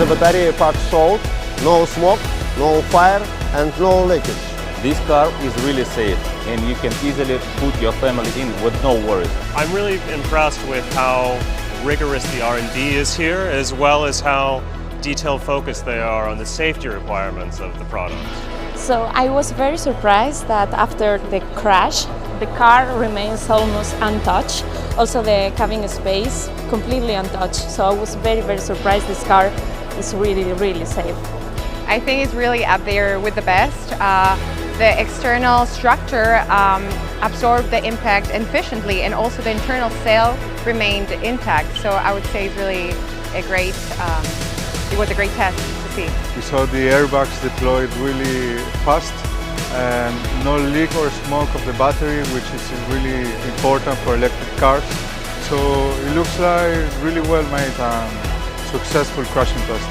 the battery pack sold, no smoke, no fire and no leakage. This car is really safe and you can easily put your family in with no worries. I'm really impressed with how rigorous the R&D is here, as well as how detail focused they are on the safety requirements of the product. So I was very surprised that after the crash, the car remains almost untouched. Also the cabin space completely untouched. So I was very, very surprised this car is really, really safe. I think it's really up there with the best. The external structure absorbed the impact efficiently, and also the internal cell remained intact. So I would say it's really a great, it was a great test to see. We saw the airbags deployed really fast and no leak or smoke of the battery, which is really important for electric cars. So it looks like really well made and successful crashing test.